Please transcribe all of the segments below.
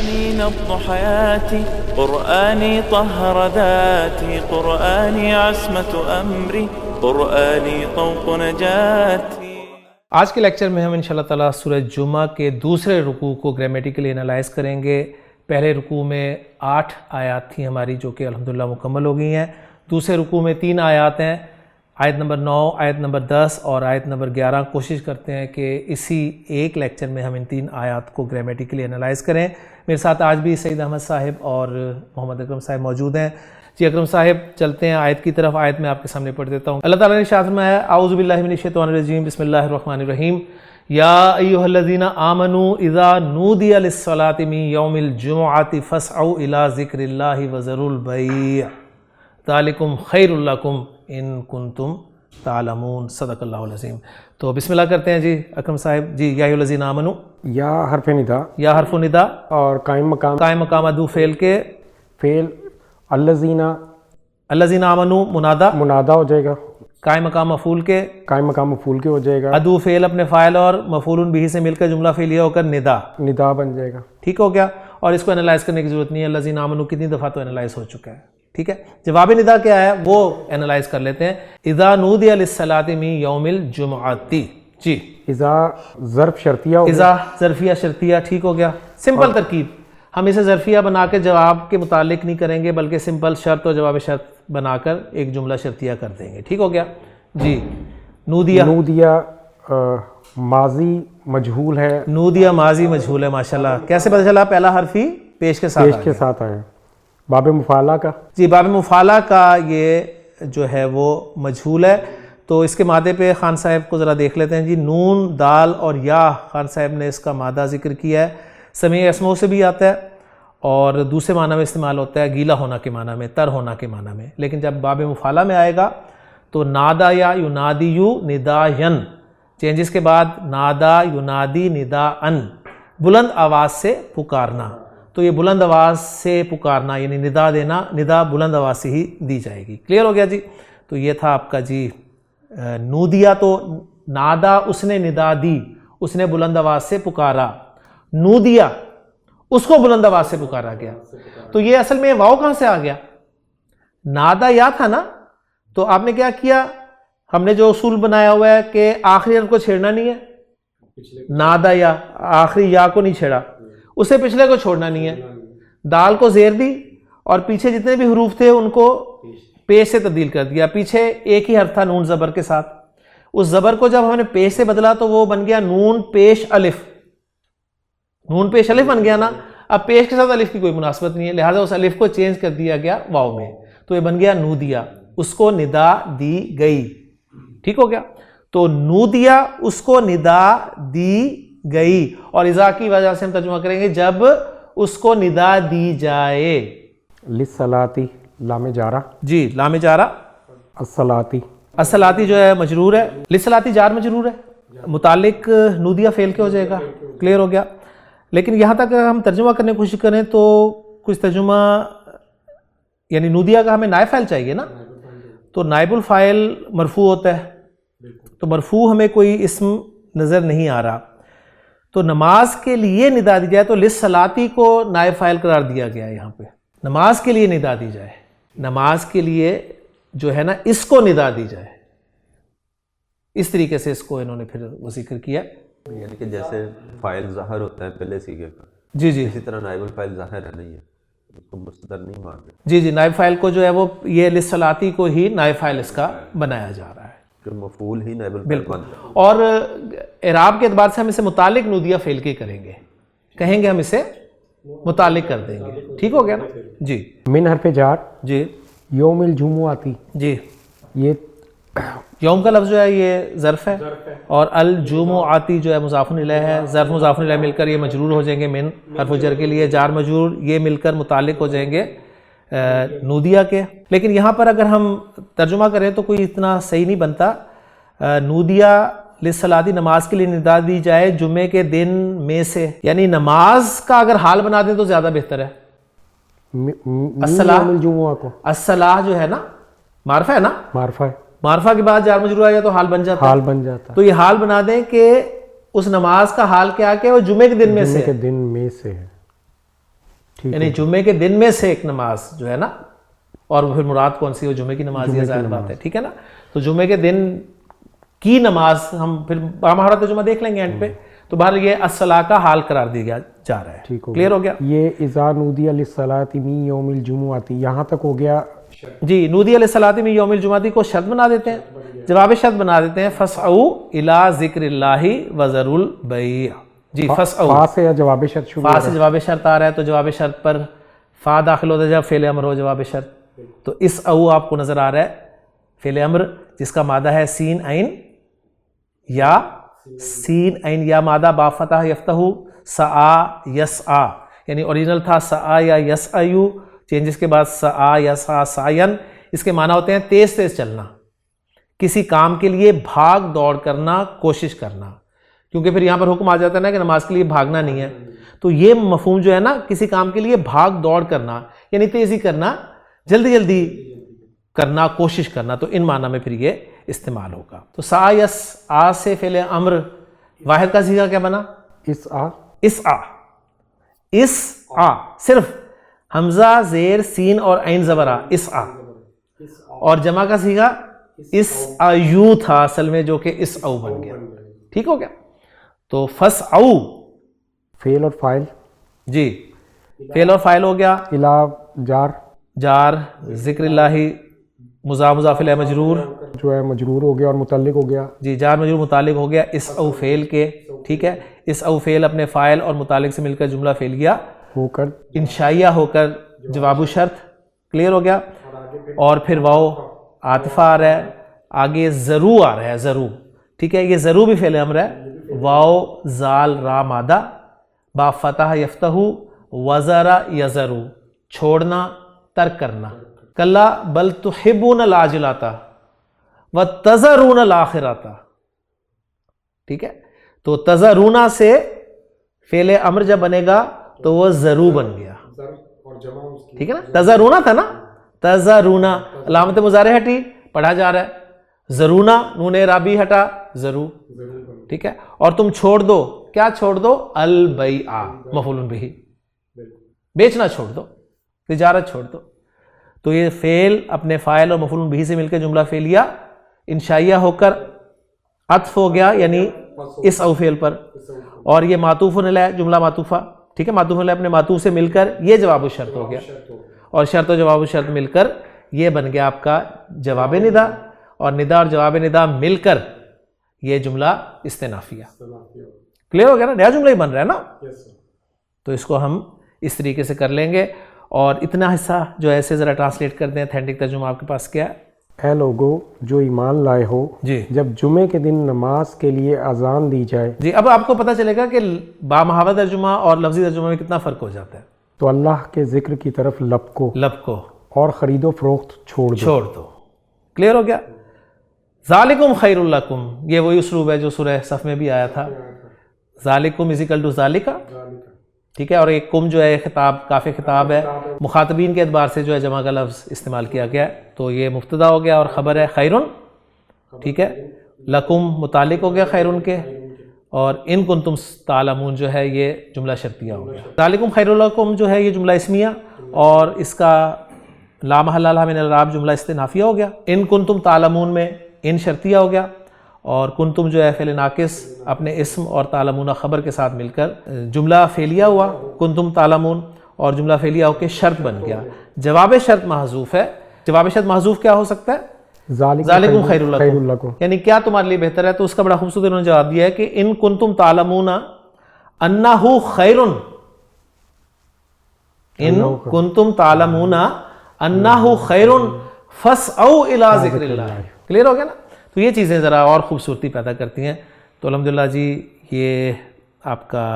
قرآني نبض حياتي، قرآني طهر ذاتي، قرآني عصمة أمري، قرآنی طوق نجاتی۔ آج کے لیکچر میں ہم انشاءاللہ تعالیٰ سورہ جمعہ کے دوسرے رکوع کو گرامیٹیکلی انالائز کریں گے۔ پہلے رکوع میں 8 آیات تھیں ہماری جو کہ الحمدللہ مکمل ہو گئی ہیں۔ دوسرے رکوع میں 3 آیات ہیں، آیت نمبر 9، آیت نمبر 10 اور آیت نمبر 11۔ کوشش کرتے ہیں کہ اسی ایک لیکچر میں ہم ان 3 آیات کو گرامیٹیکلی انالائز کریں۔ میرے ساتھ آج بھی سید احمد صاحب اور محمد اکرم صاحب موجود ہیں۔ جی اکرم صاحب چلتے ہیں آیت کی طرف۔ آیت میں آپ کے سامنے پڑھ دیتا ہوں۔ اللہ تعالیٰ نے ارشاد فرمایا اعوذ باللہ من الشیطان الرجیم بسم اللہ الرحمن الرحیم یا ایھا الذین آمنوا اذا نودی للصلاۃ من یوم الجمعۃ فاسعوا الی ذکر اللہ وذروا البیع ذالکم خیر لکم ان کنتم تعلمون۔ صدق اللہ العظیم۔ تو بسم اللہ کرتے ہیں جی اکرم صاحب۔ جی یا ایھا الذین آمنوا، یا حرف ندا، یا حرف ندا اور قائم مقام ادو فعل کے فعل الذین آمنوا منادہ ہو جائے گا، قائم مقام مفعول کے مفعول کے ہو جائے گا، ادو فعل اپنے فاعل اور مفعول بہ سے مل کر جملہ فعلیہ ہو کر ندا بن جائے گا۔ ٹھیک ہو گیا؟ اور اس کو انالائز کرنے کی ضرورت نہیں ہے، الذین آمنوا کتنی دفعہ تو انالائز ہو چکا ہے۔ ٹھیک ہے، جواب ندا کیا ہے وہ انالائز کر لیتے ہیں۔ اذا نودی للصلاۃ من یوم الجمعۃ۔ جی اذا ظرف شرطیہ، اذا ظرفیہ شرطیہ، ٹھیک ہو گیا۔ سمپل ترکیب، ہم اسے ظرفیہ بنا کے جواب کے متعلق نہیں کریں گے بلکہ سمپل شرط اور جواب شرط بنا کر ایک جملہ شرطیہ کر دیں گے۔ ٹھیک ہو گیا جی۔ نودیہ ماضی مجہول ہے، نودیہ ماضی مجہول ہے۔ ماشاءاللہ، کیسے پتہ چلا؟ پہلا حرف ہی پیش کے ساتھ آیا۔ باب مفعلہ کا، جی باب مفعلہ کا یہ جو ہے وہ مجہول ہے، تو اس کے مادے پہ خان صاحب کو ذرا دیکھ لیتے ہیں۔ جی نون، دال اور یا، خان صاحب نے اس کا مادہ ذکر کیا ہے۔ سمیع اسماء سے بھی آتا ہے اور دوسرے معنی میں استعمال ہوتا ہے گیلا ہونا کے معنی میں، تر ہونا کے معنی میں، لیکن جب باب مفعلہ میں آئے گا تو نادا یا ینادیو نداین، چینجز کے بعد نادا ینادی نداءن، بلند آواز سے پکارنا۔ تو یہ بلند آواز سے پکارنا یعنی ندا دینا، ندا بلند آواز سے ہی دی جائے گی۔ کلیئر ہو گیا جی؟ تو یہ تھا آپ کا جی نودیہ، تو نادا اس نے ندا دی، اس نے بلند آواز سے پکارا۔ نودیہ اس کو بلند آواز سے پکارا گیا۔ تو یہ اصل میں واو کہاں سے آ گیا؟ نادا یا تھا نا، تو آپ نے کیا کیا؟ ہم نے جو اصول بنایا ہوا ہے کہ آخری حرف کو چھیڑنا نہیں ہے، نادا یا آخری یا کو نہیں چھیڑا، اسے پچھلے کو چھوڑنا نہیں ہے، دال کو زیر دی اور پیچھے جتنے بھی حروف تھے ان کو پیش سے تبدیل کر دیا۔ پیچھے ایک ہی حرف تھا نون زبر کے ساتھ، اس زبر کو جب ہم نے پیش سے بدلا تو وہ بن گیا نون پیش الف، نون پیش الف بن گیا نا۔ اب پیش کے ساتھ الف کی کوئی مناسبت نہیں ہے، لہٰذا اس الف کو چینج کر دیا گیا واو میں، تو یہ بن گیا نودیہ، اس کو ندا دی گئی۔ ٹھیک ہو گیا؟ تو نودیہ اس کو ندا دی گئی، اور اذا کی وجہ سے ہم ترجمہ کریں گے جب اس کو ندا دی جائے۔ للصلاۃ لام جارہ، جی لام جارہ، الصلاۃ جو ہے مجرور ہے، للصلاۃ جار مجرور ہے، متعلق نودیہ فعل کے ہو جائے گا۔ کلیئر ہو گیا؟ لیکن یہاں تک اگر ہم ترجمہ کرنے کی کوشش کریں تو کچھ ترجمہ یعنی نودیہ کا ہمیں نائب فاعل چاہیے نا، تو نائب الفاعل مرفوع ہوتا ہے، تو مرفوع ہمیں کوئی اسم نظر نہیں آ رہا، تو نماز کے لیے ندا دی جائے تو للصلاۃ کو نائب فاعل قرار دیا گیا ہے۔ یہاں پہ نماز کے لیے ندا دی جائے، نماز کے لیے جو ہے نا اس کو ندا دی جائے، اس طریقے سے اس کو انہوں نے پھر وہ ذکر کیا، یعنی کہ جیسے فاعل ظاہر ہوتا ہے پہلے سیغے کا، جی جی اسی طرح نائب الفاعل ظاہر ہے نہیں ہے، اس کو مصدر نہیں مان رہے۔ جی جی، نائب فاعل کو جو ہے وہ یہ للصلاۃ کو ہی نائب فاعل اس کا بنایا جا رہا ہے، کہ مفعول ہی نائب الفاعل بنتا ہے۔ اور اعراب کے اعتبار سے ہم اسے متعلق نودیہ فعل کے کریں گے، کہیں گے ہم اسے متعلق کر دیں گے۔ ٹھیک ہو گیا نا جی؟ من حرف جار، جی یوم الجمعۃ، جی یہ یوم کا لفظ جو ہے یہ ظرف ہے، اور الجمعۃ جو ہے مضاف الیہ ہے، ظرف مضاف الیہ مل کر یہ مجرور ہو جائیں گے، من حرف جر کے لیے جار مجرور یہ مل کر متعلق ہو جائیں گے نودیہ کے۔ لیکن یہاں پر اگر ہم ترجمہ کریں تو کوئی اتنا صحیح نہیں بنتا۔ نودیہ للصلاۃ نماز کے لیے ندا دی جائے جمعے کے دن میں سے، یعنی نماز کا اگر حال بنا دیں تو زیادہ بہتر ہے۔ الصلاۃ جو ہے نا معرفہ ہے نا، معرفہ کے بعد جار مجرور آیا تو حال بن جاتا ہے، تو یہ حال بنا دیں کہ اس نماز کا حال کیا کہ وہ جمعے کے دن میں سے ہے، یعنی جمعے کے دن میں سے ایک نماز جو ہے نا، اور پھر مراد کون سی ہو، جمعے کی نماز، یہ ظاہر بات ہے، ٹھیک ہے نا. تو جمعے کے دن کی نماز ہم پھر بامہارت جمعہ دیکھ لیں گے اینڈ پہ. تو بہرحال یہ الصلاۃ کا حال قرار دیا جا رہا ہے. کلیئر ہو گیا؟ یہ اذا نودی للصلاۃ من یوم الجمعۃ یہاں تک ہو گیا. جی، نودی للصلاۃ من یوم الجمعۃ کو شرط بنا دیتے ہیں، جواب شرط بنا دیتے ہیں. فسعوا الی ذکر اللہ وذروا البیع. جی، فسعوا، فا سے جواب شرط شروع فا سے جواب شرط آ رہا ہے، تو جواب شرط پر فا داخل ہوتا ہے جب فعل امر ہو جواب شرط. تو اس او آپ کو نظر آ رہا ہے فعل امر جس کا مادہ ہے سین عین یا، سین عین یا مادہ با فتح یفتح سعا یسعا، یعنی اوریجنل تھا سعا یا یسعیو، چینجز کے بعد سعا یسعا سعین. اس کے معنی ہوتے ہیں تیز تیز چلنا، کسی کام کے لیے بھاگ دوڑ کرنا، کوشش کرنا. کیونکہ پھر یہاں پر حکم آ جاتا ہے نا کہ نماز کے لیے بھاگنا نہیں ہے. تو یہ مفہوم جو ہے نا، کسی کام کے لیے بھاگ دوڑ کرنا یعنی تیزی کرنا، جلدی جلدی کرنا، کوشش کرنا. تو ان معنی میں پھر یہ استعمال ہوگا. تو سا یس آ سے فعل امر واحد کا صیغہ کیا بنا؟ اس آ. اس آ، اس آ، صرف حمزہ زیر سین اور عین زبر آ، اس آ. اور جمع کا صیغہ اس ایو تھا اصل میں، جو کہ اس او بن گیا. ٹھیک ہو گیا؟ تو فسعو فعل اور فاعل. جی، فعل اور فاعل ہو گیا. الا جار، جار ذکر اللہ مضاف مضاف الیہ مجرور جو ہے مجرور ہو گیا اور متعلق ہو گیا. جی، جار مجرور متعلق ہو گیا اس او فعل کے. ٹھیک ہے، اس او فعل اپنے فاعل اور متعلق سے مل کر جملہ فعلیہ ہو کر انشائیہ ہو کر جواب و شرط. کلیئر ہو گیا؟ اور پھر واو عاطفہ آ رہا ہے، آگے ضرو آ رہا ہے، ضرو. ٹھیک ہے، یہ ضرو بھی فعل امر ہے. واو زال را مادہ با فتح یفتح وزرا یزرو، چھوڑنا، ترک کرنا. کلا بل تحبون العاجلۃ وتذرون الآخرۃ. ٹھیک ہے، تو تذرونا سے فعل امر جب بنے گا تو وہ ضرو بن گیا. ٹھیک ہے نا، تذرونا تھا نا، تذرونا علامت مضارع ہٹی، پڑھا جا رہا ہے. ضرونا نون اعرابی ہٹا، ضرو. ٹھیک ہے، اور تم چھوڑ دو، کیا چھوڑ دو؟ البیع مفعول بہ، بیچنا چھوڑ دو، تجارت چھوڑ دو. تو یہ فعل اپنے فاعل اور مفعول بہ سے مل کے جملہ فعلیہ انشائیہ ہو کر عطف ہو گیا، یعنی اس او فعل پر. اور یہ معطوف علیہ جملہ معطوفہ. ٹھیک ہے، معطوف علیہ اپنے معطوف سے مل کر یہ جواب و شرط ہو گیا، اور شرط و جواب و شرط مل کر یہ بن گیا آپ کا جواب ندا، اور ندا اور جواب ندا مل کر یہ جملہ استنافیہ. کلیئر ہو گیا نا؟ نیا جملہ ہی بن رہا ہے نا. تو اس کو ہم اس طریقے سے کر لیں گے. اور اتنا حصہ جو ایسے ذرا ٹرانسلیٹ کر دیں. اتھینٹک ترجمہ آپ کے پاس کیا ہے؟ اے لوگو جو ایمان لائے ہو، جی، جب جمعے کے دن نماز کے لیے اذان دی جائے. جی، اب آپ کو پتہ چلے گا کہ بامحاور ترجمہ اور لفظی ترجمہ میں کتنا فرق ہو جاتا ہے. تو اللہ کے ذکر کی طرف لب کو اور خرید و فروخت چھوڑ دو. کلیئر ہو گیا؟ ذالکم خیر لکم، یہ وہی اسلوب ہے جو سورہ صف میں بھی آیا تھا. ذالکم از اکول ٹو ذالکا. ٹھیک ہے، اور ایک کم جو ہے خطاب، کافی خطاب ہے، مخاطبین کے اعتبار سے جو ہے جمع کا لفظ استعمال کیا گیا ہے. تو یہ مبتدا ہو گیا اور خبر ہے خیرن. ٹھیک ہے، لکم متعلق ہو گیا خیرن کے، اور ان کنتم تعلمون جو ہے یہ جملہ شرطیہ ہو گیا. ذالکم خیر لکم جو ہے یہ جملہ اسمیہ، اور اس کا لا محل لہ من الاعراب جملہ استئنافیہ ہو گیا. ان کنتم تعلمون میں ان شرطیہ ہو گیا، اور کنتم جو ہے فعل ناقص اپنے اسم اور تعلمون خبر کے ساتھ مل کر جملہ فعلیہ ہوا کنتم تعلمون، اور جملہ فعلیہ ہو کے شرط بن گیا. جواب شرط محذوف ہے. جواب شرط محذوف کیا ہو سکتا ہے؟ ذالکم خیر لکم، یعنی کیا تمہارے لیے بہتر ہے. تو اس کا بڑا خوبصورت انہوں نے جواب دیا ہے کہ ان کنتم تعلمون انہ خیر، ان کنتم تعلمون انہ خیر فاسعوا الی ذکر اللہ. کلیئر ہو گیا نا؟ تو یہ چیزیں ذرا اور خوبصورتی پیدا کرتی ہیں. تو الحمدللہ جی یہ آپ کا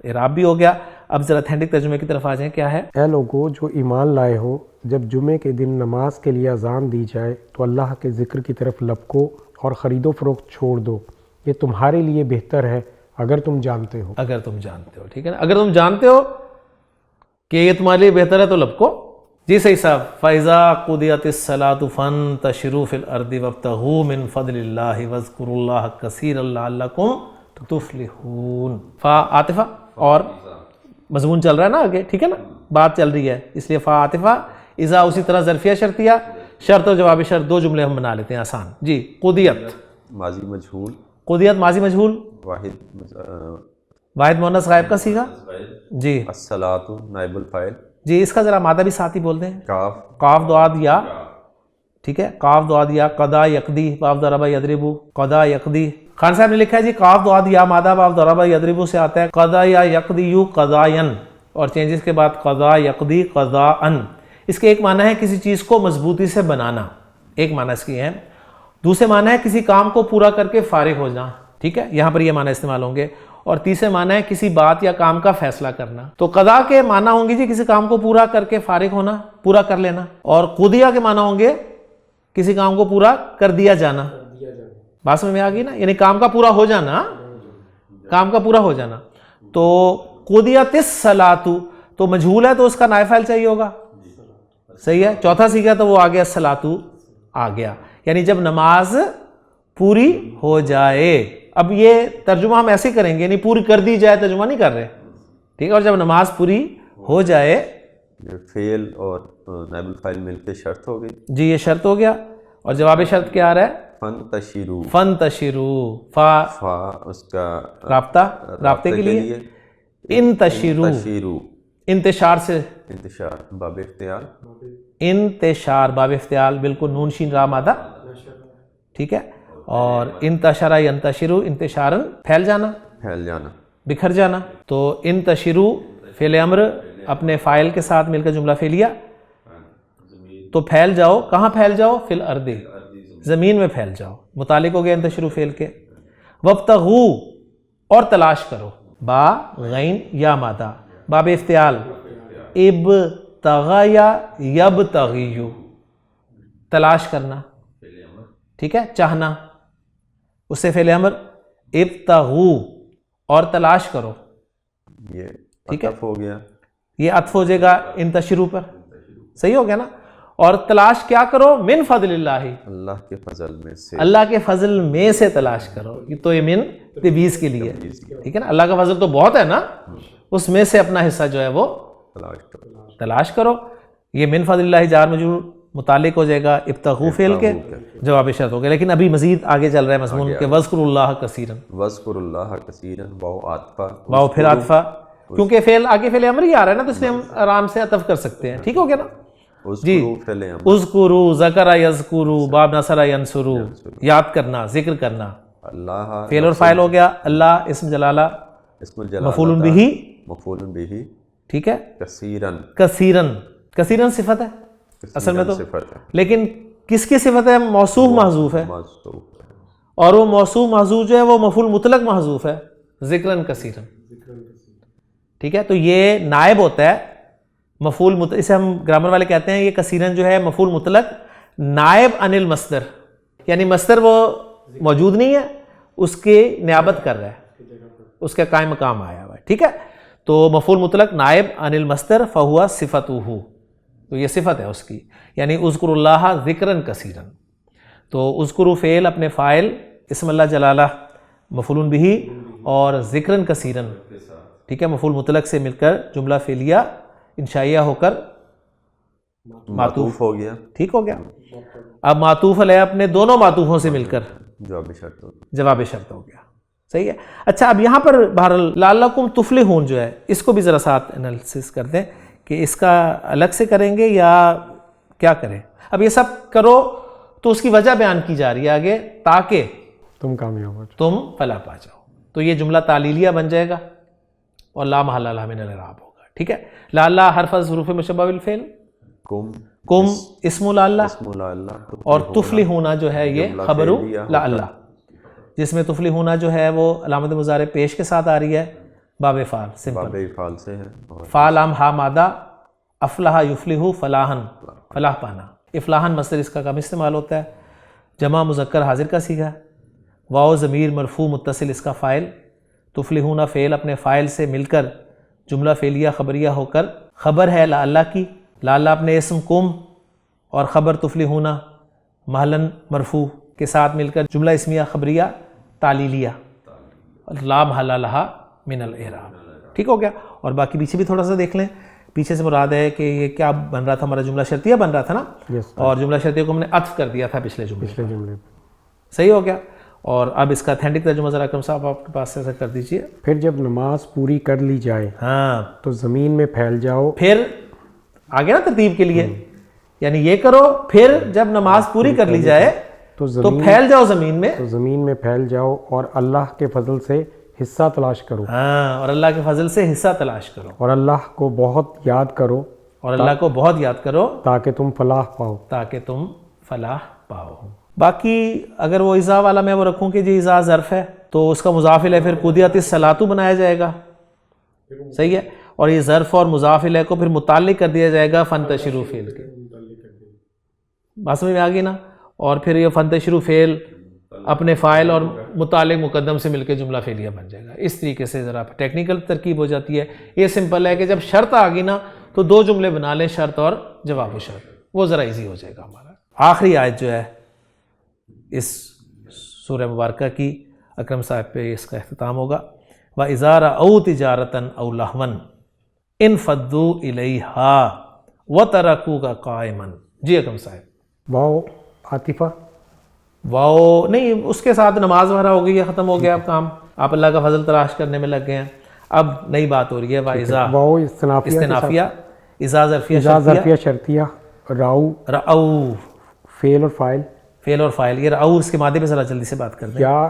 اعراب بھی ہو گیا. اب ذرا اتھینٹک ترجمے کی طرف آ جائیں. کیا ہے؟ اے لوگو جو ایمان لائے ہو، جب جمعے کے دن نماز کے لیے اذان دی جائے تو اللہ کے ذکر کی طرف لپکو اور خرید و فروخت چھوڑ دو، یہ تمہارے لیے بہتر ہے اگر تم جانتے ہو. اگر تم جانتے ہو. ٹھیک ہے نا، اگر تم جانتے ہو کہ یہ تمہارے لیے بہتر ہے تو لپکو. جی صحیح صاحب. فَإِذَا قُضِيَتِ الصَّلَاةُ فَانتَشِرُوا فِي الْأَرْضِ وَابْتَغُوا مِنْ فَضْلِ اللَّهِ وَاذْكُرُوا اللَّهَ كَثِيرًا لَعَلَّكُمْ تُفْلِحُونَ. فا عاطفہ اور مضمون چل رہا ہے نا آگے, ٹھیک ہے نا, بات چل رہی ہے, اس لیے فا عاطفہ, اذا اسی طرح ظرفیہ شرطیہ, شرط اور جواب شرط 2 جملے ہم بنا لیتے ہیں آسان. جی قضیت, ماضی مجہول. قضیت ماضی مجہول, واحد مؤنث غائب کا صیغہ. جی الصلاۃ نائب الفاعل. جی اس کا ذرا مادہ بھی ساتھ ہی بول دیں. کاف, قاف دعاد یا, ٹھیک ہے, قاف دعاد یا, قضا یقضی, باب ضرب یضرب, قضا یقضی. خان صاحب نے لکھا ہے جی قاف دعاد یا مادہ باب ضرب یضرب سے آتا ہے قضا یا یقضی قضاین, اور چینجز کے بعد قضا یقضی قضاءن. اس کے ایک معنی ہے کسی چیز کو مضبوطی سے بنانا, ایک معنی اس کی ہے. دوسرے معنی ہے کسی کام کو پورا کر کے فارغ ہو جانا, ٹھیک ہے, یہاں پر یہ معنی استعمال ہوں گے. اور تیسرے معنی ہے کسی بات یا کام کا فیصلہ کرنا. تو قضا کے معنی ہوں گے جی کسی کام کو پورا کر کے فارغ ہونا, پورا کر لینا. اور قضیہ کے معنی ہوں گے کسی کام کو پورا کر دیا جانا. بات سمجھ میں آ گئی نا, یعنی کام کا پورا ہو جانا, کام کا پورا ہو جانا. تو قضیت الصلاۃ تو مجہول ہے تو اس کا نائب فاعل چاہیے ہوگا, صحیح ہے. چوتھا سیکھا تو وہ آ گیا الصلاۃ آ گیا, یعنی جب نماز پوری ہو جائے. اب یہ ترجمہ ہم ایسے کریں گے, یعنی پوری کر دی جائے ترجمہ نہیں کر رہے, ٹھیک ہے. اور جب نماز پوری ہو جائے, فعل اور نائب الفاعل مل کے شرط ہو گئی. جی یہ شرط ہو گیا. اور جواب شرط کیا آ رہا ہے؟ فانتشروا. فانتشروا, فا اس کا رابطہ, رابطے کے لیے. انتشروا, انتشار سے, انتشار باب افتعال. انتشار باب افتعال, بالکل, نون شین را مادہ, ٹھیک ہے. اور انتشرا ینتشروا انتشارن, پھیل جانا, پھیل جانا, بکھر جانا. تو انتشروا فعل امر اپنے فاعل کے ساتھ مل کر جملہ فعلیہ. تو پھیل جاؤ, کہاں پھیل جاؤ؟ فی الارض, زمین میں پھیل جاؤ. متعلق ہو گیا انتشروا فعل کے. وابتغوا اور تلاش کرو, با غین یا مادہ, باب افتعال. ابتغى یا یبتغی, تلاش کرنا, ٹھیک ہے, چاہنا. اس سے فعل امر ابتغوا اور تلاش کرو, یہ ٹھیک ہے, عطف ہو گیا. یہ عطف ہو جائے گا انتشروا پر, صحیح ہو گیا نا. اور تلاش کیا کرو؟ من فضل اللہ, اللہ کے فضل میں سے, اللہ کے فضل میں سے تلاش کرو. تو یہ من تبیز کے لیے, ٹھیک ہے نا. اللہ کا فضل تو بہت ہے نا, اس میں سے اپنا حصہ جو ہے وہ تلاش کرو. یہ من فضل اللہ جار مجرور متعلق ہو جائے گا ابتغوا فعل کے, جواب شرط ہو گیا. لیکن ابھی مزید آگے چل رہا ہے مضمون کہ وذکروا اللہ کثیرا, وذکروا اللہ کثیرا, واو عاطفہ, واو پھر عاطفہ, کیونکہ فعل آگے فعل امر ہی آ رہا ہے نا, تو اس لیے ہم آرام سے عطف کر سکتے ہیں, ٹھیک ہو گیا نا. جی اذکروا ذکر یذکروا باب نصر ینصروا, یاد کرنا, ذکر کرنا. اللہ فعل اور فاعل ہو گیا, اللہ اسم جلالہ, اسم الجلالہ مفعول بہ, مفعول بہ, ٹھیک ہے. کثیرن, کثیرن, کثیرن صفت ہے اصل میں تو, صفت ہے, لیکن کس کی صفت ہے؟ موصوف محذوف ہے, موصوف, اور وہ موصوف محذوف جو ہے وہ مفعول مطلق محذوف ہے, ذکرن کثیرن, ٹھیک ہے. تو یہ نائب ہوتا ہے مفعول مطلق, اسے ہم گرامر والے کہتے ہیں یہ کثیرن جو ہے مفعول مطلق نائب عن المصدر, یعنی مصدر وہ موجود نہیں ہے, اس کی نیابت کر رہا ہے, اس کا قائم مقام آیا ہوا ہے, ٹھیک ہے. تو مفعول مطلق نائب عن المصدر فہو صفتہ, تو یہ صفت ہے اس کی, یعنی اذکروا اللہ ذکرن کثیرن. تو اذکروا فعل اپنے فاعل اسم اللہ جلالہ مفعول بہ اور ذکرن کثیرن, ٹھیک ہے, مفعول مطلق سے مل کر جملہ فعلیہ انشائیہ ہو کر معطوف ہو گیا, ٹھیک ہو گیا. اب معطوف علیہ اپنے دونوں معطوفوں سے مل کر جواب شرط ہو گیا, جواب شرط ہو گیا, صحیح ہے. اچھا اب یہاں پر بہرحال لعلکم تفلحون جو ہے اس کو بھی ذرا ساتھ انالیسس کر دیں کہ اس کا الگ سے کریں گے یا کیا کریں. اب یہ سب کرو تو اس کی وجہ بیان کی جا رہی ہے آگے, تاکہ تم کامیاب ہو, تم فلاح پا جاؤ. تو یہ جملہ تعلیلیہ بن جائے گا اور لا محل لہ من الاعراب ہوگا, ٹھیک ہے. لعلہ حرف از حروف مشبہ بالفعل, کم اسم لعلہ, اور تفلحون جو ہے یہ خبر لعلہ, جس میں تفلحون جو ہے وہ علامت مضارع پیش کے ساتھ آ رہی ہے, باب فعل, سمپل فعل سے ہے. فعل لام ہا مادہ, افلح یفلح فلاحن, فلاح پانا. افلاحن مصدر اس کا کم استعمال ہوتا ہے, جمع مذکر حاضر کا صیغہ, واو ضمیر مرفوع متصل اس کا فاعل, تفلحون فعل اپنے فاعل سے مل کر جملہ فعلیہ خبریہ ہو کر خبر ہے لعلہ کی, لعلہ اپنے اسم کم اور خبر تفلحون محلاً مرفوع کے ساتھ مل کر جملہ اسمیہ خبریہ تعلیلیہ, لا محل لہا من الاعراب, ٹھیک ہو گیا. اور باقی پیچھے بھی تھوڑا سا دیکھ لیں. پیچھے سے مراد ہے کہ یہ کیا بن رہا تھا ہمارا جملہ شرطیہ بن رہا تھا نا, اور جملہ شرطیہ کو ہم نے عطف کر دیا تھا پچھلے جملے. صحیح ہو گیا. اور اب اس کا اتھینٹک ترجمہ ذرا اکرم صاحب آپ کے پاس سے کر دیجئے. پھر جب نماز پوری کر لی جائے ہاں تو زمین میں پھیل جاؤ. پھر آگے نا ترتیب کے لیے, یعنی یہ کرو پھر جب نماز پوری کر لی جائے تو پھیل جاؤ زمین میں. تو زمین میں پھیل جاؤ اور اللہ کے فضل سے حصہ تلاش کرو. ہاں, اور اللہ کے فضل سے حصہ تلاش کرو, اور اللہ کو بہت یاد کرو. اور اللہ کو بہت یاد کرو تاکہ تم فلاح پاؤ. تاکہ تم فلاح پاؤ. باقی اگر وہ اذا والا میں وہ رکھوں کہ جی اذا ظرف ہے تو اس کا مضاف الیہ پھر قضیت الصلاۃ بنایا جائے گا. صحیح ہے. اور یہ ظرف اور مضاف الیہ کو پھر متعلق کر دیا جائے گا فانتشروا فعل کے. بات سمجھ میں آ گئی نا. اور پھر یہ فانتشروا فعل اپنے فاعل اور متعلق مقدم سے مل کے جملہ فعلیہ بن جائے گا. اس طریقے سے ذرا ٹیکنیکل ترکیب ہو جاتی ہے. یہ سمپل ہے کہ جب شرط آ گئی نا تو دو جملے بنا لیں, شرط اور جواب و شرط, وہ ذرا ایزی ہو جائے گا ہمارا. آخری آیت جو ہے اس سورہ مبارکہ کی, اکرم صاحب پہ اس کا اختتام ہوگا. وَإِذَا رَأَوْا تِجَارَةً أَوْ لَهْوًا انفضوا إِلَيْهَا وَتَرَكُوكَ قَائِمًا. جی اکرم صاحب. واو عاطفہ. واو نہیں, اس کے ساتھ نماز وغیرہ ہو گئی ہے, ختم ہو گیا اب کام. آپ اللہ کا فضل تلاش کرنے میں لگ گئے ہیں. اب نئی بات ہو رہی ہے. وَإِذَا واو استنافیہ. اذا ظرفیہ شرطیہ. رأو فعل اور فاعل. فعل اور فاعل. یہ رأو اس کے مادے پہ ذرا جلدی سے بات کر دیں. یا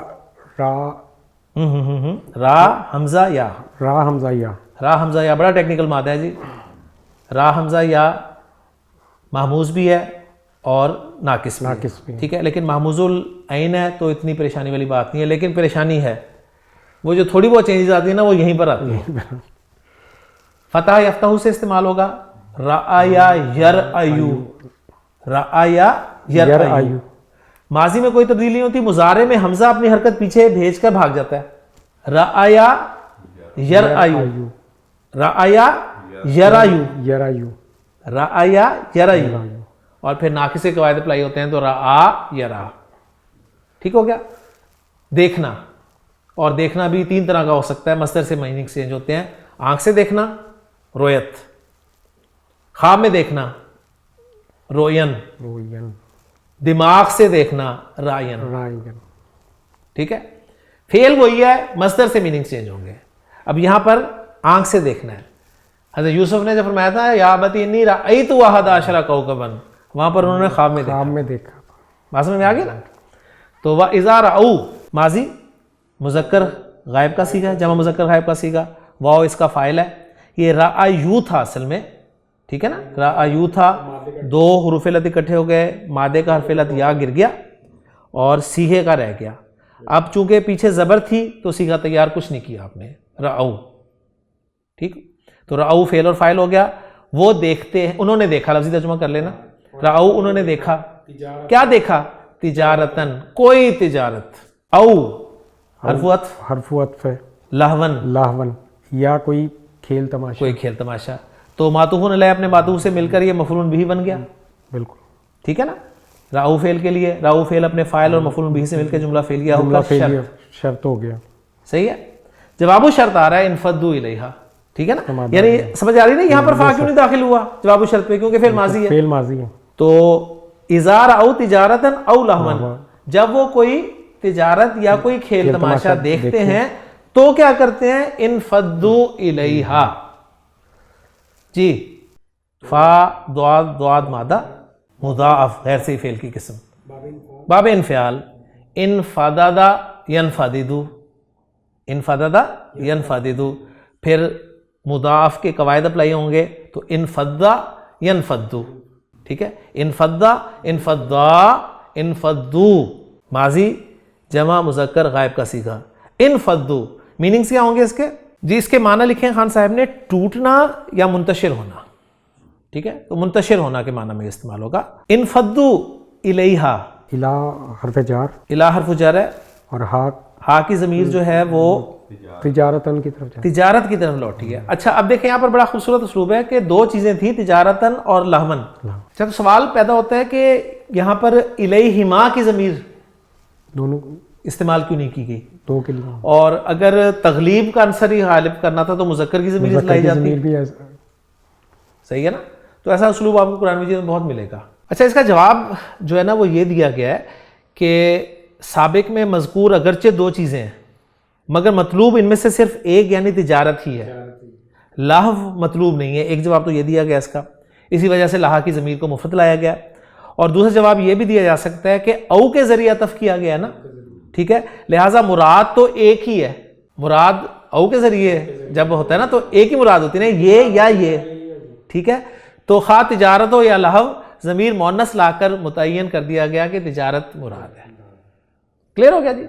را حمزہ یا. را حمزہ یا. را حمزہ یا بڑا ٹیکنیکل مادہ ہے جی. را حمزہ یا محموز بھی ہے اور ناقص بھی. ٹھیک ہے, لیکن محموز العین ہے تو اتنی پریشانی والی بات نہیں ہے. لیکن پریشانی ہے, وہ جو تھوڑی بہت چینجز آتی ہیں نا وہ یہیں پر آتی ہیں. فتح یفتح سے استعمال ہوگا. رعایا یرعیو. رعایا یرعیو. ماضی میں کوئی تبدیلی نہیں ہوتی. مضارع میں حمزہ اپنی حرکت پیچھے بھیج کر بھاگ جاتا ہے. رعایا یرعیو. رعایا یرعیو. یرعیو. رعایا یرعیو. اور پھر ناقص کے قواعد اپلائی ہوتے ہیں تو رعا یرا. ٹھیک ہو گیا. دیکھنا, اور دیکھنا بھی تین طرح کا ہو سکتا ہے, مصدر سے معنی چینج ہوتے ہیں. آنکھ سے دیکھنا رویت, خواب میں دیکھنا روین, دماغ سے دیکھنا رائن. ٹھیک ہے. فعل وہی ہے, مصدر سے میننگ چینج ہوں گے. اب یہاں پر آنکھ سے دیکھنا ہے. حضرت یوسف نے جب فرمایا تھا یا ابتی انی رأیت احد عشر کوکبا, وہاں پر انہوں نے خواب میں دیکھا. بات سمجھ میں آ گئی نا. تو وَإِذَا رَأَوْا ماضی مذکر غائب کا سیگا, جمع مذکر غائب کا سیگا. واو اس کا فاعل ہے. یہ رأیو تھا اصل میں. ٹھیک ہے نا. رأیو تھا, دو حروف علت اکٹھے ہو گئے, مادے کا حرف علت یا گر گیا اور سیغے کا رہ گیا. اب چونکہ پیچھے زبر تھی تو سیغہ تیار کچھ نہیں کیا آپ نے. رأو. ٹھیک. تو رأو فعل اور فاعل ہو گیا. وہ دیکھتے ہیں, انہوں نے دیکھا, لفظی ترجمہ کر لینا. رأو انہوں نے دیکھا. کیا دیکھا؟ تجارتن, کوئی تجارت. او حرف عطف ہے. لہون یا کوئی کھیل تماشا. کوئی کھیل تماشا. تو معطوف علیہ اپنے معطوف سے مل کر یہ مفعول بھی بن گیا. بالکل ٹھیک ہے نا. راؤ فعل کے لیے راؤ فعل اپنے فاعل اور مفعول بھی سے مل کے جملہ فعلیہ ہو کر شرط ہو گیا. صحیح ہے. جواب الشرط آ رہا ہے انفضوا الیہا. ٹھیک ہے نا. یعنی سمجھ آ رہی نا یہاں پر فا کیوں نہیں داخل ہوا جواب الشرط پہ, کیونکہ فعل ماضی ہے. فعل ماضی ہے. تو اذا رأوا تجارتا او لہوا, جب وہ کوئی تجارت یا کوئی کھیل تماشا دیکھتے ہیں تو کیا کرتے ہیں؟ انفضوا الیہا. جی فا دعاد مادہ مضاعف غیر صحیح فعل کی قسم, باب انفعال. انفضض ینفضض, انفضض ینفضض. پھر مضاعف کے قواعد اپلائی ہوں گے تو انفض ینفض. ٹھیک ہے. انفض انفضا انفضو, ماضی جمع مذکر غائب کا صیغہ. انفضو میننگز کیا ہوں گے اس کے؟ جی اس کے معنی لکھیں خان صاحب نے, ٹوٹنا یا منتشر ہونا. ٹھیک ہے. تو منتشر ہونا کے معنی میں استعمال ہوگا. انفضوا الیہا. الا حرف جار, الا حرف جار ہے, اور ہا کی ضمیر جو ہے وہ تجارتن کی طرف, تجارت کی طرف لوٹی ہے. اچھا اب دیکھیں یہاں پر بڑا خوبصورت اسلوب ہے کہ دو چیزیں تھیں, تجارتن اور لہون. جب سوال پیدا ہوتا ہے کہ یہاں پر الیہما کی ضمیر دونوں استعمال کیوں نہیں کی گئی؟ دو کے لیے. اور اگر تغلیب کا عنصر ہی غالب کرنا تھا تو مذکر کی ضمیر لائی جاتی. صحیح ہے نا. تو ایسا اسلوب آپ کو قرآن مجید میں بہت ملے گا. اچھا اس کا جواب جو ہے نا وہ یہ دیا گیا ہے کہ سابق میں مذکور اگرچہ دو چیزیں ہیں مگر مطلوب ان میں سے صرف ایک یعنی تجارت ہی ہے, لہو مطلوب نہیں ہے. ایک جواب تو یہ دیا گیا اس کا, اسی وجہ سے لہا کی ضمیر کو مفرد لایا گیا. اور دوسرا جواب یہ بھی دیا جا سکتا ہے کہ او کے ذریعے عطف کیا گیا نا, ٹھیک ہے, لہٰذا مراد تو ایک ہی ہے. مراد او کے ذریعے جب ہوتا ہے نا تو ایک ہی مراد ہوتی ہے نا, یہ یا یہ, ٹھیک ہے. تو خواہ تجارت ہو یا لہو ضمیر مؤنث لا کر متعین کر دیا گیا کہ تجارت مراد ہے. کلیئر ہو گیا جی.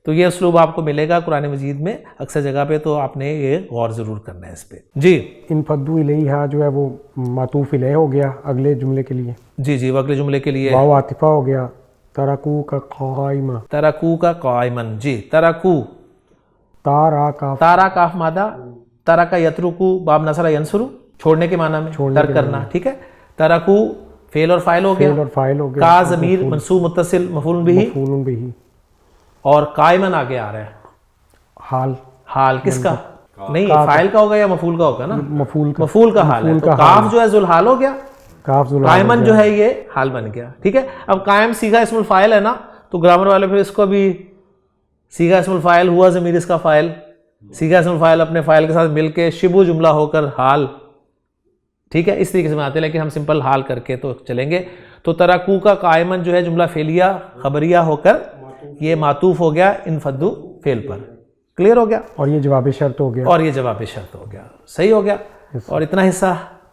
تو یہ اسلوب آپ کو ملے گا قرآن مجید میں اکثر جگہ پہ, تو آپ نے یہ غور ضرور کرنا ہے اس پہ. جی انفدو الیہا جو ہے وہ معطوف الیہ ہو گیا اگلے جملے کے لیے. جی جی, وہ اگلے جملے کے لیے واو عاطفہ ہو گیا. ترکو کا قائمہ, ترکو کا قائمن. جی ترکو, تارا کا تارا کاف مادہ, ترکا یترکو باب نصر ینصرو, چھوڑنے کے معنی میں, ترک کرنا, ٹھیک ہے. ترکو فعل اور فاعل ہو گیا, فعل اور فاعل ہو گیا. کا ضمیر منصوب متصل مفعول بہ, مفعول بہ. اور قائمن آگے آ رہا ہے حال. حال کس کا؟ نہیں فاعل کا ہوگا یا مفعول کا ہوگا نا, مفعول کا حال ہے. تو کاف جو ہے ذوالحال ہو گیا, کاف ذوالحال, قائمن جو ہے یہ حال بن گیا, ٹھیک ہے. اب قائم صیغہ اسم الفاعل ہے نا, تو گرامر والے پھر اس کو بھی صیغہ اسم الفاعل ہوا ضمیر اس کا فاعل, صیغہ اسم الفاعل اپنے فاعل کے ساتھ مل کے شبہ جملہ ہو کر حال, ٹھیک ہے. اس طریقے سے آتے ہیں لیکن ہم سمپل حال کر کے تو چلیں گے. تو ترکو کا قائمن جو ہے جملہ فعلیہ خبریہ ہو کر یہ معطوف ہو گیا انفدو فعل پر. کلیئر ہو گیا. اور یہ جواب شرط ہو گیا, اور یہ جواب شرط ہو گیا. صحیح ہو گیا. اور اتنا حصہ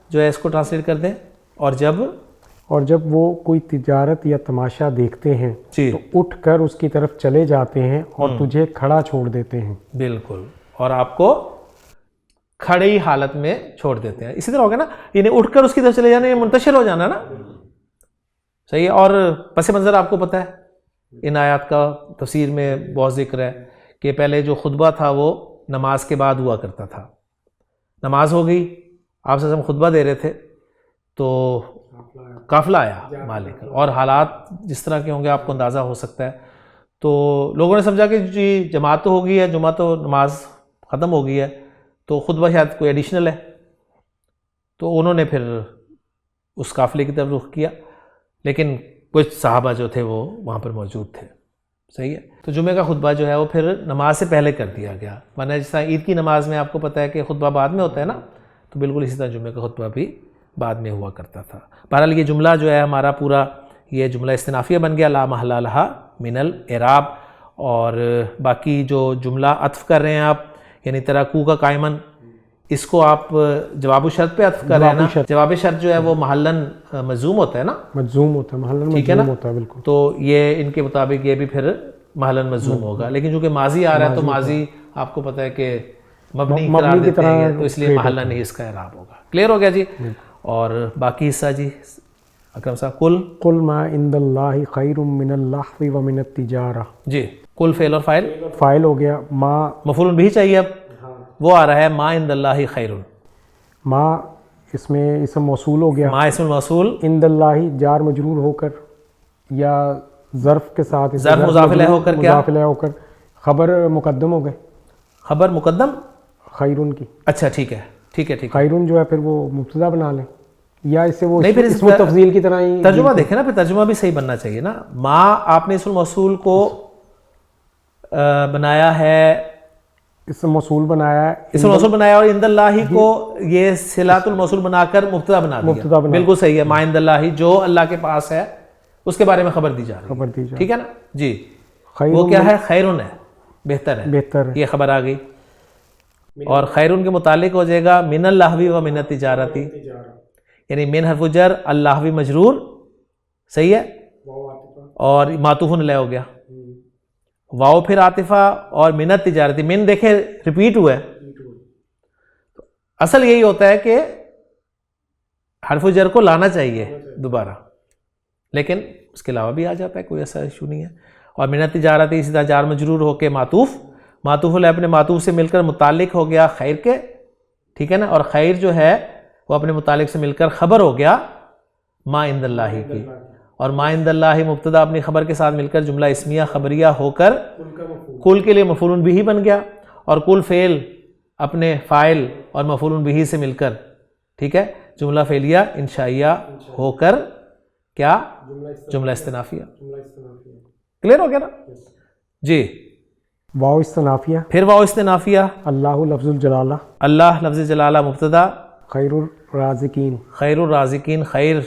جو ہے اس کو ٹرانسلیٹ کر دیں. اور جب وہ کوئی تجارت یا تماشا دیکھتے ہیں جی تو اٹھ کر اس کی طرف چلے جاتے ہیں اور تجھے کھڑا چھوڑ دیتے ہیں. بالکل, اور آپ کو کھڑی حالت میں چھوڑ دیتے ہیں. اسی طرح ہوگا نا, یعنی اٹھ کر اس کی طرف چلے جانا, یہ منتشر ہو جانا نا. صحیح ہے. اور پس منظر آپ کو پتہ ہے ان آیات کا تفسیر میں بہت ذکر ہے کہ پہلے جو خطبہ تھا وہ نماز کے بعد ہوا کرتا تھا. نماز ہو گئی, آپ سے ہم خطبہ دے رہے تھے تو قافلہ آیا مالک, اور حالات جس طرح کے ہوں گے آپ کو اندازہ ہو سکتا ہے. تو لوگوں نے سمجھا کہ جی جماعت تو ہو گئی ہے, جمعہ تو نماز ختم ہو گئی ہے, تو خطبہ شاید کوئی ایڈیشنل ہے. تو انہوں نے پھر اس قافلے کی طرف رخ کیا, لیکن کچھ صحابہ جو تھے وہ وہاں پر موجود تھے. صحیح ہے. تو جمعہ کا خطبہ جو ہے وہ پھر نماز سے پہلے کر دیا گیا, ورنہ جس طرح عید کی نماز میں آپ کو پتہ ہے کہ خطبہ بعد میں ہوتا ہے نا, تو بالکل اسی طرح جمعہ کا خطبہ بھی بعد میں ہوا کرتا تھا. بہرحال یہ جملہ جو ہے ہمارا پورا یہ جملہ استنافیہ بن گیا, لا محل لہا من الاعراب. اور باقی جو جملہ عطف کر رہے ہیں آپ, یعنی ترکو کا قائمن, اس کو آپ جواب شرط پہ عطف کر رہے ہیں نا. جواب شرط جو ہے وہ محلن مجزوم ہوتا ہے نا, مجزوم ہوتا ہے, محلن مجزوم ہوتا ہے. بالکل. تو یہ ان کے مطابق یہ بھی پھر محلن مجزوم ہوگا, لیکن چونکہ ماضی آ رہا ہے تو ماضی آپ کو پتہ ہے کہ مبنی قرار دیتے ہیں, تو اس لیے محلن ہی اس کا اعراب ہوگا. کلیئر ہو گیا جی. اور باقی حصہ جی اکرم صاحب, قل ما عند اللہ خیر من اللہو ومن التجارہ. جی قل فعل اور فاعل, فاعل ہو گیا, ما مفعول بھی چاہیے, اب وہ آ رہا ہے ما عند اللہ خیر. ما اس میں اسم موصول ہو گیا, ما اسم موصول, عند اللہ جار مجرور ہو کر یا ظرف کے ساتھ ظرف مضاف الیہ ہو کر, کیا مضاف الیہ ہو کر خبر مقدم ہو گئے, خبر مقدم خیرن کی. اچھا ٹھیک ہے, ٹھیک ہے, ٹھیک ہے. خیرن جو ہے پھر وہ مبتدا بنا لیں, یا اسے وہ نہیں, پھر اس میں تفضیل کی طرح ہی ترجمہ دیکھیں نا, پھر ترجمہ بھی صحیح بننا چاہیے نا. ما آپ نے اسم الموصول کو بنایا ہے, اسم موصول بنایا ہے, اسم موصول بنایا, اور عند اللہ کو یہ صلات الموصول بنا کر مبتدا بنا دیا. بالکل صحیح ہے. ما عند اللہ جو اللہ کے پاس ہے اس کے بارے میں خبر دی جا رہی ہے, ٹھیک ہے نا جی. وہ کیا ہے؟ خیرن ہے, بہتر ہے, بہتر ہے. یہ خبر آ گئی. اور خیرن کے متعلق ہو جائے گا من اللہوی و من التجارتی, یعنی من حرف جر, اللہوی مجرور, صحیح ہے, اور معطوف علیہ ہو گیا, واو پھر عاطفہ, اور من التجارتی. من دیکھیں ریپیٹ ہوا ہے, اصل یہی ہوتا ہے کہ حرف جر کو لانا چاہیے دوبارہ, لیکن اس کے علاوہ بھی آ جاتا ہے, کوئی ایسا ایشو نہیں ہے. اور من التجارتی اسی طرح جار مجرور ہو کے معطوف, معطوف علیہ اپنے معطوف سے مل کر متعلق ہو گیا خیر کے, ٹھیک ہے نا. اور خیر جو ہے وہ اپنے متعلق سے مل کر خبر ہو گیا ما عند اللہ کی. اور ما عند اللہ مبتدا اپنی خبر کے ساتھ مل کر جملہ اسمیہ خبریہ ہو کر کل کے لیے مفعول بہ بن گیا، اور کل فعل اپنے فاعل اور مفعول بہ سے مل کر، ٹھیک ہے، جملہ فعلیہ انشائیہ ہو کر کیا؟ جملہ استنافیہ۔ کلیئر ہو گیا نا جی؟ واو استنافیہ، پھر واو استنافیہ، اللہ لفظ الجلالہ، اللہ لفظ جلالہ مبتدا، خیر الرازقین، خیر الرازقین، خیر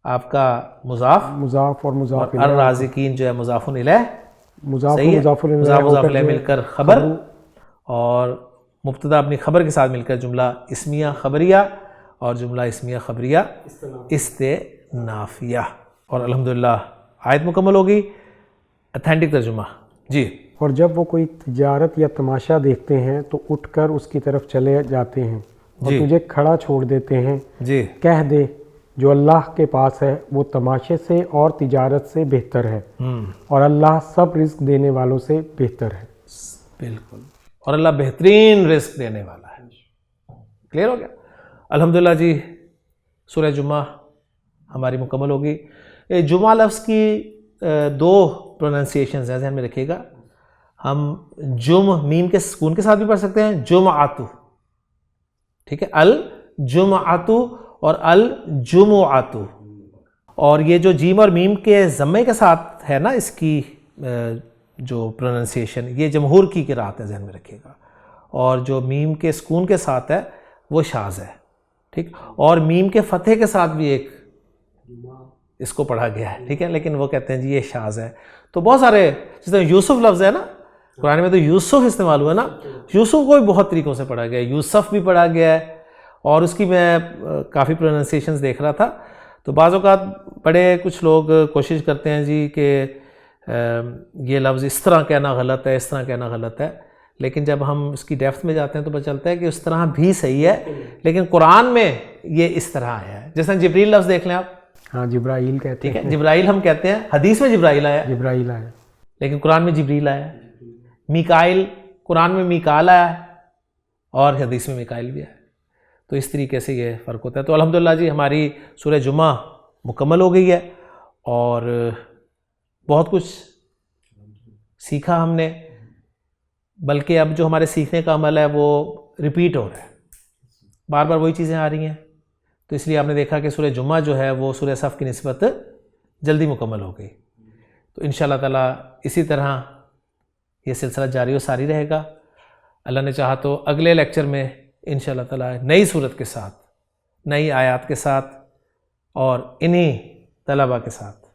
آپ کا مضاف، مضاف اور مضاف اور الرازقین جو ہے مضاف الیہ، مضاف صحیح ہے، مضاف مضاف الیہ مل کر خبر، اور مبتدا اپنی خبر کے ساتھ مل کر جملہ اسمیہ خبریہ، اور جملہ اسمیہ خبریہ استنافیہ۔ اور الحمدللہ آیت مکمل ہوگی۔ اتھینٹک ترجمہ جی۔ اور جب وہ کوئی تجارت یا تماشا دیکھتے ہیں تو اٹھ کر اس کی طرف چلے جاتے ہیں اور جی تجھے کھڑا چھوڑ دیتے ہیں، جی کہہ دے جو اللہ کے پاس ہے وہ تماشے سے اور تجارت سے بہتر ہے، اور اللہ سب رزق دینے والوں سے بہتر ہے۔ بالکل، اور اللہ بہترین رزق دینے والا ہے۔ کلیئر ہو گیا؟ الحمدللہ جی، سورہ جمعہ ہماری مکمل ہوگی۔ جمعہ لفظ کی دو پروننسیشنز ہیں، ذہن میں رکھیے گا۔ ہم میم کے سکون کے ساتھ بھی پڑھ سکتے ہیں، جمعۃ، ٹھیک ہے، الجمعۃ اور الجمعۃ، اور یہ جو جیم اور میم کے ضمے کے ساتھ ہے نا اس کی جو پروننسیشن، یہ جمہور کی قرات ہے، ذہن میں رکھیے گا، اور جو میم کے سکون کے ساتھ ہے وہ شاذ ہے، ٹھیک، اور میم کے فتح کے ساتھ بھی ایک اس کو پڑھا گیا ہے، ٹھیک ہے، لیکن وہ کہتے ہیں جی یہ شاذ ہے۔ تو بہت سارے، جس طرح یوسف لفظ ہے نا قرآن میں، تو یوسف استعمال ہوا نا، یوسف کو بھی بہت طریقوں سے پڑھا گیا ہے، یوسف بھی پڑھا گیا ہے، اور اس کی میں کافی پروننسیشنز دیکھ رہا تھا، تو بعض اوقات بڑے کچھ لوگ کوشش کرتے ہیں جی کہ یہ لفظ اس طرح کہنا غلط ہے، اس طرح کہنا غلط ہے، لیکن جب ہم اس کی ڈیپتھ میں جاتے ہیں تو پتہ چلتا ہے کہ اس طرح بھی صحیح ہے، لیکن قرآن میں یہ اس طرح آیا ہے۔ جیسے جبریل لفظ دیکھ لیں آپ، ہاں جبرائیل کہتے ٹھیک ہے، ہیں، جبرائیل ہم کہتے ہیں، حدیث میں جبرائیل آیا ہے، جبرائیل آیا، لیکن قرآن میں جبریل آیا ہے۔ میکائل، قرآن میں میکال آیا ہے اور حدیث میں میکائل بھی آیا ہے، تو اس طریقے سے یہ فرق ہوتا ہے۔ تو الحمدللہ جی ہماری سورہ جمعہ مکمل ہو گئی ہے، اور بہت کچھ سیکھا ہم نے، بلکہ اب جو ہمارے سیکھنے کا عمل ہے وہ ریپیٹ ہو رہا ہے، بار بار وہی چیزیں آ رہی ہیں، تو اس لیے آپ نے دیکھا کہ سورہ جمعہ جو ہے وہ سورہ صف کی نسبت جلدی مکمل ہو گئی۔ تو انشاءاللہ تعالیٰ اسی طرح یہ سلسلہ جاری و ساری رہے گا، اللہ نے چاہا تو اگلے لیکچر میں انشاءاللہ تعالیٰ نئی صورت کے ساتھ، نئی آیات کے ساتھ، اور انہی طلبہ کے ساتھ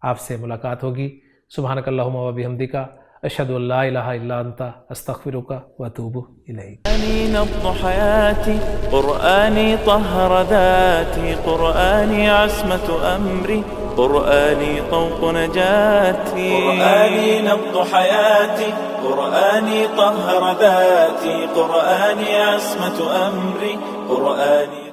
آپ سے ملاقات ہوگی۔ سبحانک اللہم و بحمدک، اشہد ان لا الہ الا انت، استغفرک واتوب الیک۔ قرآني نبض حياتي، قرآني طهر ذاتي، قرآني عصمة أمري، قرآني طوق نجاتي، قرآني نبض حياتي، قرآني طهر ذاتي، قرآني عصمة أمري، قرآني